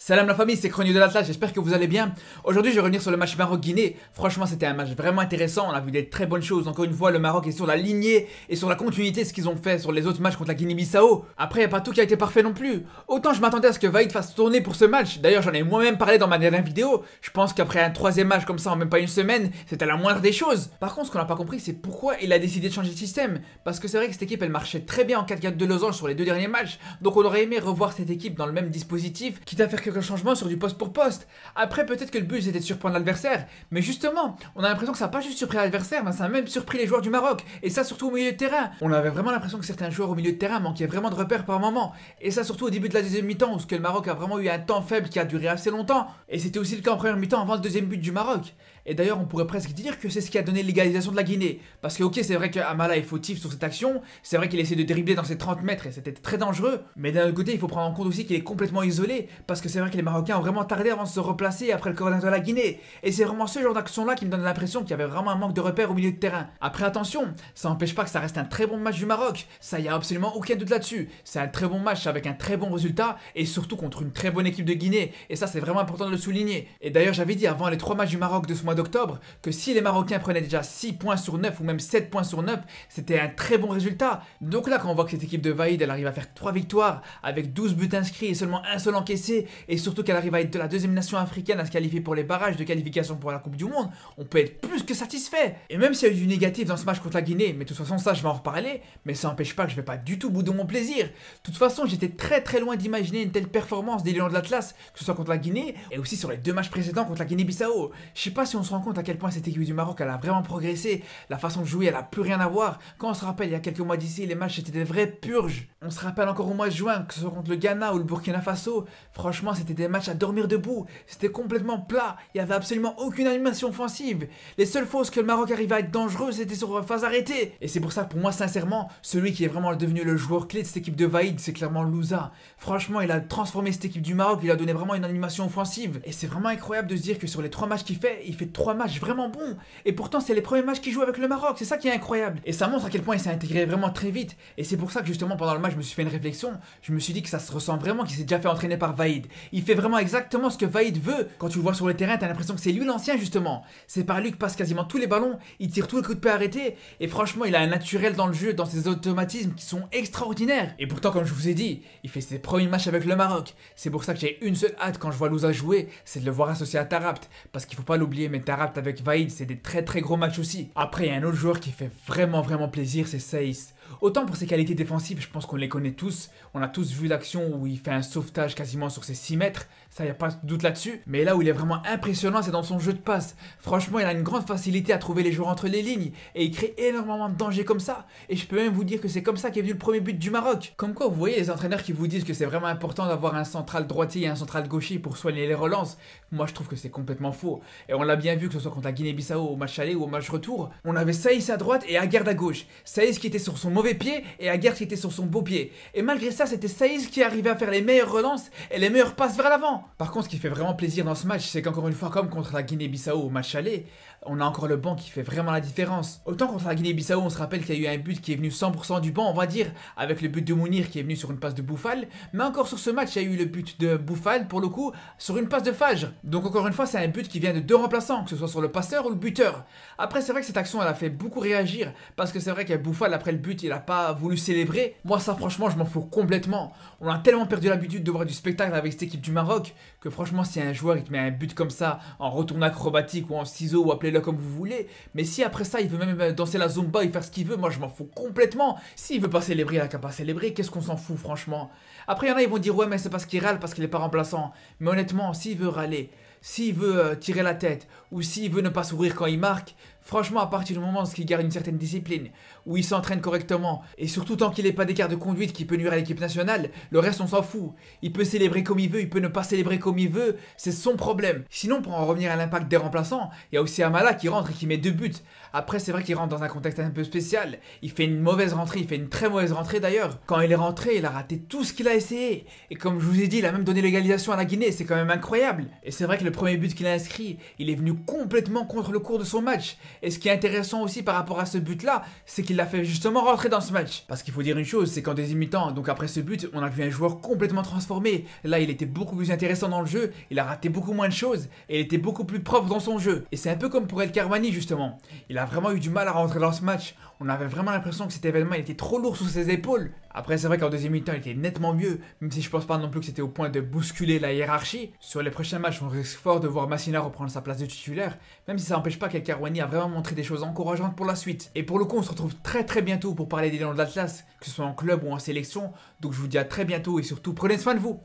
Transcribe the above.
Salam la famille, c'est Chronique de l'Atlas, j'espère que vous allez bien. Aujourd'hui je vais revenir sur le match Maroc-Guinée. Franchement c'était un match vraiment intéressant, on a vu des très bonnes choses. Encore une fois le Maroc est sur la lignée et sur la continuité de ce qu'ils ont fait sur les autres matchs contre la Guinée-Bissau. Après il n'y a pas tout qui a été parfait non plus. Autant je m'attendais à ce que Vaïd fasse tourner pour ce match. D'ailleurs j'en ai moi-même parlé dans ma dernière vidéo. Je pense qu'après un troisième match comme ça en même pas une semaine, c'était la moindre des choses. Par contre ce qu'on n'a pas compris c'est pourquoi il a décidé de changer de système. Parce que c'est vrai que cette équipe elle marchait très bien en 4-4 de losange sur les deux derniers matchs. Donc on aurait aimé revoir cette équipe dans le même dispositif, quitte à faire quelques changements sur du poste pour poste. Après peut-être que le but c'était de surprendre l'adversaire, mais justement on a l'impression que ça n'a pas juste surpris l'adversaire, mais ça a même surpris les joueurs du Maroc, et ça surtout au milieu de terrain. On avait vraiment l'impression que certains joueurs au milieu de terrain manquaient vraiment de repères par moment, et ça surtout au début de la deuxième mi-temps où le Maroc a vraiment eu un temps faible qui a duré assez longtemps, et c'était aussi le cas en première mi-temps avant le deuxième but du Maroc. Et d'ailleurs on pourrait presque dire que c'est ce qui a donné l'égalisation de la Guinée, parce que ok c'est vrai que Amala est fautif sur cette action, c'est vrai qu'il essaie de dribbler dans ses 30 mètres et c'était très dangereux, mais d'un autre côté il faut prendre en compte aussi qu'il est complètement isolé, parce que c'est vrai que les Marocains ont vraiment tardé avant de se replacer après le corner de la Guinée, et c'est vraiment ce genre d'action là qui me donne l'impression qu'il y avait vraiment un manque de repères au milieu de terrain. Après attention, ça n'empêche pas que ça reste un très bon match du Maroc, ça y a absolument aucun doute là-dessus, c'est un très bon match avec un très bon résultat, et surtout contre une très bonne équipe de Guinée, et ça c'est vraiment important de le souligner. Et d'ailleurs j'avais dit avant les 3 matchs du Maroc de ce mois d'octobre que si les Marocains prenaient déjà 6 points sur 9 ou même 7 points sur 9, c'était un très bon résultat. Donc là quand on voit que cette équipe de Vaïd elle arrive à faire 3 victoires avec 12 buts inscrits et seulement un seul encaissé, et surtout qu'elle arrive à être de la deuxième nation africaine à se qualifier pour les barrages de qualification pour la Coupe du Monde, on peut être plus que satisfait. Et même s'il y a eu du négatif dans ce match contre la Guinée, mais de toute façon ça je vais en reparler, mais ça n'empêche pas que je vais pas du tout bouder mon plaisir. De toute façon j'étais très loin d'imaginer une telle performance des Lions de l'Atlas, que ce soit contre la Guinée et aussi sur les 2 matchs précédents contre la Guinée-Bissau. Je sais pas si on se rend compte à quel point cette équipe du Maroc elle a vraiment progressé, la façon de jouer elle a plus rien à voir. Quand on se rappelle il y a quelques mois d'ici, les matchs c'était des vraies purges. On se rappelle encore au mois de juin, que ce soit contre le Ghana ou le Burkina Faso, franchement c'était des matchs à dormir debout, c'était complètement plat, il n'y avait absolument aucune animation offensive. Les seules fois que le Maroc arrivait à être dangereux c'était sur phase arrêtée. Et c'est pour ça que pour moi sincèrement, celui qui est vraiment devenu le joueur clé de cette équipe de Vaïd, c'est clairement Louza. Franchement il a transformé cette équipe du Maroc, il a donné vraiment une animation offensive. Et c'est vraiment incroyable de se dire que sur les 3 matchs qu'il fait, il fait 3 matchs vraiment bons. Et pourtant c'est les premiers matchs qu'il joue avec le Maroc, c'est ça qui est incroyable. Et ça montre à quel point il s'est intégré vraiment très vite. Et c'est pour ça que justement pendant le match je me suis fait une réflexion, je me suis dit que ça se ressent vraiment qu'il s'est déjà fait entraîner par Vaïd. Il fait vraiment exactement ce que Vaïd veut. Quand tu le vois sur le terrain t'as l'impression que c'est lui l'ancien justement. C'est par lui que passe quasiment tous les ballons, il tire tous les coups de pied arrêtés, et franchement il a un naturel dans le jeu, dans ses automatismes qui sont extraordinaires. Et pourtant comme je vous ai dit, il fait ses premiers matchs avec le Maroc. C'est pour ça que j'ai une seule hâte quand je vois Louza jouer, c'est de le voir associé à Tarabt. Parce qu'il faut pas l'oublier, mais Tarabt avec Vaïd c'est des très gros matchs aussi. Après il y a un autre joueur qui fait vraiment plaisir, c'est Saïs. Autant pour ses qualités défensives, je pense qu'on les connaît tous. On a tous vu l'action où il fait un sauvetage quasiment sur ses 6 mètres. Ça, y a pas de doute là-dessus. Mais là où il est vraiment impressionnant, c'est dans son jeu de passe. Franchement, il a une grande facilité à trouver les joueurs entre les lignes. Et il crée énormément de danger comme ça. Et je peux même vous dire que c'est comme ça qu'est venu le premier but du Maroc. Comme quoi, vous voyez les entraîneurs qui vous disent que c'est vraiment important d'avoir un central droitier et un central gaucher pour soigner les relances. Moi, je trouve que c'est complètement faux. Et on l'a bien vu, que ce soit contre la Guinée-Bissau au match aller ou au match retour. On avait Saïs à droite et Aguerd à gauche. Saïs qui était sur son mauvais pied et Aguerd qui était sur son beau pied. Et malgré ça, c'était Saïs qui arrivait à faire les meilleures relances et les meilleures passes vers l'avant. Par contre, ce qui fait vraiment plaisir dans ce match, c'est qu'encore une fois, comme contre la Guinée-Bissau au match aller, on a encore le banc qui fait vraiment la différence. Autant contre la Guinée-Bissau, on se rappelle qu'il y a eu un but qui est venu 100% du banc, on va dire, avec le but de Mounir qui est venu sur une passe de Boufal. Mais encore sur ce match, il y a eu le but de Boufal, pour le coup, sur une passe de Fajr. Donc encore une fois, c'est un but qui vient de 2 remplaçants, que ce soit sur le passeur ou le buteur. Après, c'est vrai que cette action, elle a fait beaucoup réagir, parce que c'est vrai que Boufal, après le but, il a pas voulu célébrer. Moi, ça, franchement, je m'en fous complètement. On a tellement perdu l'habitude de voir du spectacle avec cette équipe du Maroc, que franchement, si un joueur il te met un but comme ça, en retour acrobatique ou en ciseaux ou appelez-le comme vous voulez, mais si après ça il veut même danser la zumba et faire ce qu'il veut, moi je m'en fous complètement. S'il veut pas célébrer, il a qu'à pas célébrer, qu'est-ce qu'on s'en fout franchement. Après il y en a, ils vont dire ouais mais c'est parce qu'il râle parce qu'il est pas remplaçant. Mais honnêtement, s'il veut râler, s'il veut tirer la tête, ou s'il veut ne pas sourire quand il marque, franchement à partir du moment où il garde une certaine discipline, où il s'entraîne correctement, et surtout tant qu'il n'ait pas d'écart de conduite qui peut nuire à l'équipe nationale, le reste on s'en fout. Il peut célébrer comme il veut, il peut ne pas célébrer comme il veut, c'est son problème. Sinon pour en revenir à l'impact des remplaçants, il y a aussi Amala qui rentre et qui met 2 buts. Après c'est vrai qu'il rentre dans un contexte un peu spécial, il fait une mauvaise rentrée, il fait une très mauvaise rentrée d'ailleurs. Quand il est rentré, il a raté tout ce qu'il a essayé, et comme je vous ai dit, il a même donné l'égalisation à la Guinée, c'est quand même incroyable. Et c'est vrai que le premier but qu'il a inscrit, il est venu complètement contre le cours de son match. Et ce qui est intéressant aussi par rapport à ce but-là, c'est qu'il l'a fait justement rentrer dans ce match. Parce qu'il faut dire une chose, c'est qu'en deuxième mi-temps, donc après ce but, on a vu un joueur complètement transformé. Là, il était beaucoup plus intéressant dans le jeu, il a raté beaucoup moins de choses, et il était beaucoup plus propre dans son jeu. Et c'est un peu comme pour El Karmani justement. Il a vraiment eu du mal à rentrer dans ce match. On avait vraiment l'impression que cet événement il était trop lourd sur ses épaules. Après, c'est vrai qu'en deuxième mi-temps, il était nettement mieux, même si je pense pas non plus que c'était au point de bousculer la hiérarchie. Sur les prochains matchs, on risque fort de voir Massina reprendre sa place de titulaire, même si ça n'empêche pas qu'El Karmani a vraiment montré des choses encourageantes pour la suite. Et pour le coup, on se retrouve très bientôt pour parler des Lions de l'Atlas, que ce soit en club ou en sélection. Donc je vous dis à très bientôt et surtout prenez soin de vous.